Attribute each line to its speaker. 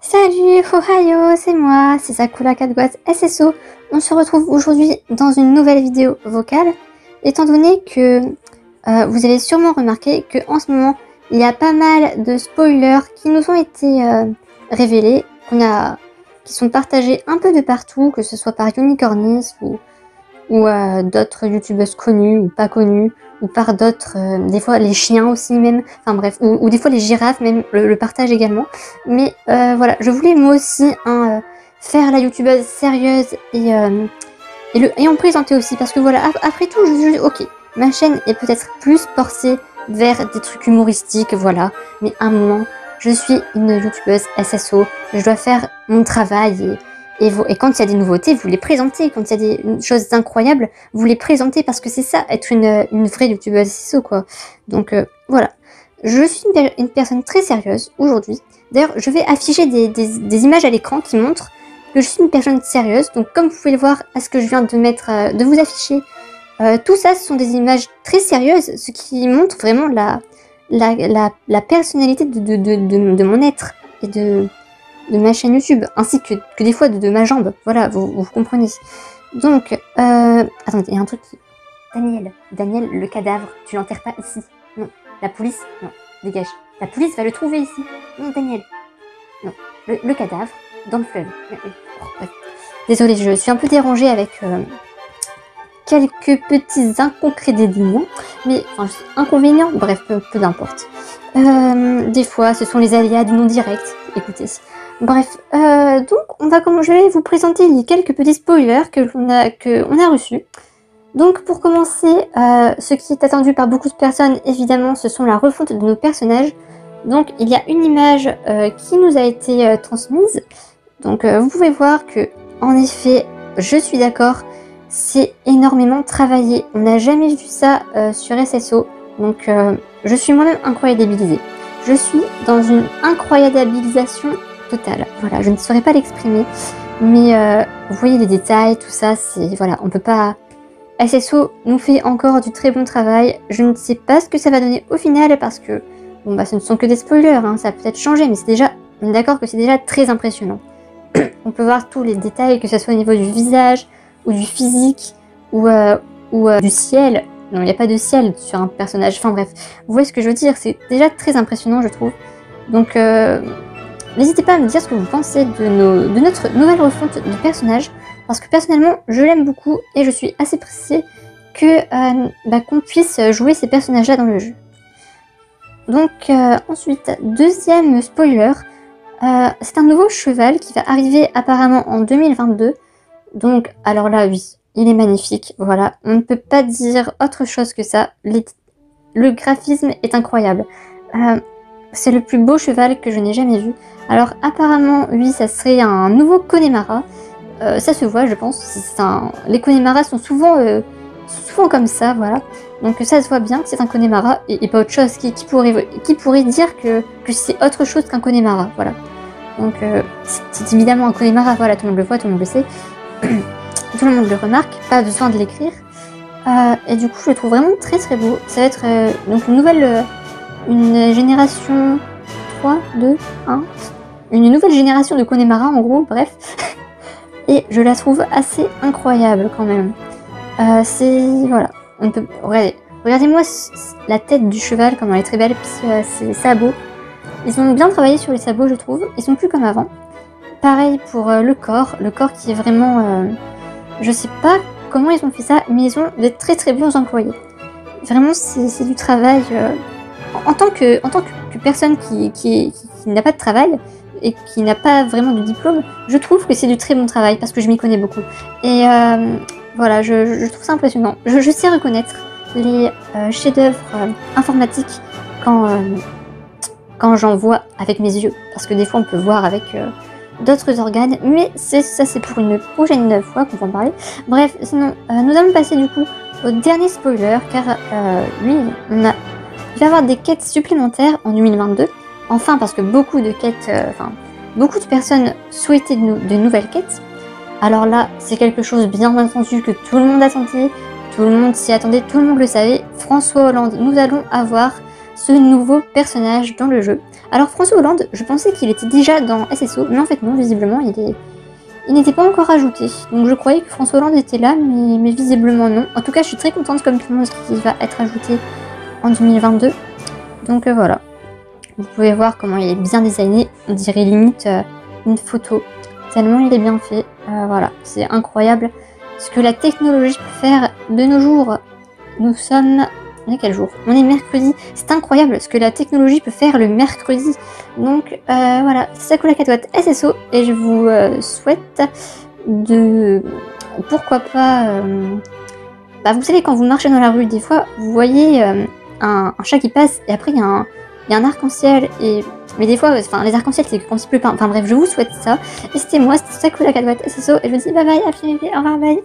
Speaker 1: Salut, Ohio, c'est moi, c'est Sakura Catguaz SSO. On se retrouve aujourd'hui dans une nouvelle vidéo vocale, étant donné que vous avez sûrement remarqué que en ce moment, il y a pas mal de spoilers qui nous ont été révélés, qui sont partagés un peu de partout, que ce soit par Unicornis ou d'autres youtubeuses connues ou pas connues, ou par d'autres, des fois les chiens aussi même, enfin bref, ou des fois les girafes même le partagent également. Mais voilà, je voulais moi aussi faire la youtubeuse sérieuse et en présenter aussi, parce que voilà, après tout, ok, ma chaîne est peut-être plus portée vers des trucs humoristiques, voilà, mais à un moment, je suis une youtubeuse SSO, je dois faire mon travail et quand il y a des nouveautés, vous les présentez. Quand il y a des choses incroyables, vous les présentez, parce que c'est ça, être une vraie youtubeuse SSO, quoi. Donc voilà. Je suis une personne très sérieuse aujourd'hui. D'ailleurs, je vais afficher des images à l'écran qui montrent que je suis une personne sérieuse. Donc comme vous pouvez le voir à ce que je viens de mettre, de vous afficher, tout ça, ce sont des images très sérieuses, ce qui montre vraiment la personnalité de mon être et de ma chaîne YouTube, ainsi que des fois de ma jambe. Voilà, vous comprenez. Donc, attendez, il y a un truc qui... Daniel, le cadavre, tu l'enterres pas ici. Non. La police, non, dégage. La police va le trouver ici. Non, Daniel. Non. Le cadavre, dans le fleuve. Désolée, je suis un peu dérangée avec quelques petits inconcrédéliens. Mais, enfin, inconvénients, bref, peu d'importe. Des fois, ce sont les aléas du non-direct. Écoutez. Bref, donc je vais vous présenter les quelques petits spoilers qu'on a reçus. Donc pour commencer, ce qui est attendu par beaucoup de personnes, évidemment, ce sont la refonte de nos personnages. Donc il y a une image qui nous a été transmise. Donc vous pouvez voir que, en effet, je suis d'accord, c'est énormément travaillé. On n'a jamais vu ça sur SSO. Donc je suis moi-même incroyabilisée. Je suis dans une incroyabilisation totale. Voilà, je ne saurais pas l'exprimer, mais vous voyez les détails, tout ça, c'est... Voilà, on peut pas... SSO nous fait encore du très bon travail. Je ne sais pas ce que ça va donner au final, parce que, bon bah ce ne sont que des spoilers, hein, ça a peut-être changé, mais c'est déjà... On est d'accord que c'est déjà très impressionnant. On peut voir tous les détails, que ce soit au niveau du visage, ou du physique, ou du ciel. Non, il n'y a pas de ciel sur un personnage, enfin bref. Vous voyez ce que je veux dire, c'est déjà très impressionnant, je trouve. Donc... n'hésitez pas à me dire ce que vous pensez de notre nouvelle refonte de personnage, parce que personnellement, je l'aime beaucoup et je suis assez pressée qu'on puisse jouer ces personnages-là dans le jeu. Donc ensuite, deuxième spoiler, c'est un nouveau cheval qui va arriver apparemment en 2022. Donc, alors là, oui, il est magnifique, voilà, on ne peut pas dire autre chose que ça. Le graphisme est incroyable. C'est le plus beau cheval que je n'ai jamais vu. Alors apparemment, oui, ça serait un nouveau Connemara. Ça se voit, je pense. Les Connemara sont souvent comme ça, voilà. Donc ça se voit bien que c'est un Connemara et pas autre chose. Qui pourrait dire que c'est autre chose qu'un Connemara, voilà. Donc c'est évidemment un Connemara, voilà, tout le monde le voit, tout le monde le sait. Tout le monde le remarque, pas besoin de l'écrire. Et du coup, je le trouve vraiment très très beau. Ça va être donc une génération 3, 2, 1, une nouvelle génération de Connemara en gros, bref. Et je la trouve assez incroyable quand même. Voilà, on peut... Regardez-moi la tête du cheval, comment elle est très belle, puis ses sabots. Ils ont bien travaillé sur les sabots, je trouve, ils sont plus comme avant. Pareil pour le corps qui est vraiment... je sais pas comment ils ont fait ça, mais ils ont de très très bons employés. Vraiment, c'est du travail... En tant que personne qui n'a pas de travail et qui n'a pas vraiment de diplôme, je trouve que c'est du très bon travail, parce que je m'y connais beaucoup. Et voilà, je trouve ça impressionnant. Je sais reconnaître les chefs-d'œuvre informatiques quand j'en vois avec mes yeux, parce que des fois on peut voir avec d'autres organes, mais ça c'est pour une prochaine fois qu'on va en parler. Bref, sinon, nous allons passer du coup au dernier spoiler, car lui, il va y avoir des quêtes supplémentaires en 2022. Enfin, parce que beaucoup de quêtes, beaucoup de personnes souhaitaient de nouvelles quêtes. Alors là, c'est quelque chose bien entendu que tout le monde attendait, tout le monde s'y attendait, tout le monde le savait. François Hollande, nous allons avoir ce nouveau personnage dans le jeu. Alors François Hollande, je pensais qu'il était déjà dans SSO, mais en fait non, visiblement il n'était pas encore ajouté. Donc je croyais que François Hollande était là, mais visiblement non. En tout cas, je suis très contente comme tout le monde qu'il va être ajouté en 2022. Donc voilà. Vous pouvez voir comment il est bien designé. On dirait limite une photo. Tellement il est bien fait. Voilà, c'est incroyable ce que la technologie peut faire de nos jours. Nous sommes... On est quel jour? On est mercredi. C'est incroyable ce que la technologie peut faire le mercredi. Donc voilà, c'est Sakura Catotte SSO. Et je vous souhaite de... Pourquoi pas... Bah, vous savez, quand vous marchez dans la rue, des fois, vous voyez un chat qui passe. Et après, il y a un arc-en-ciel. Mais des fois, enfin, les arcs-en-ciel, c'est quand il pleut pas. Enfin bref, je vous souhaite ça. Et c'était moi, c'était Sakura Catotte SSO. Et je vous dis bye bye, à bientôt, au revoir, bye.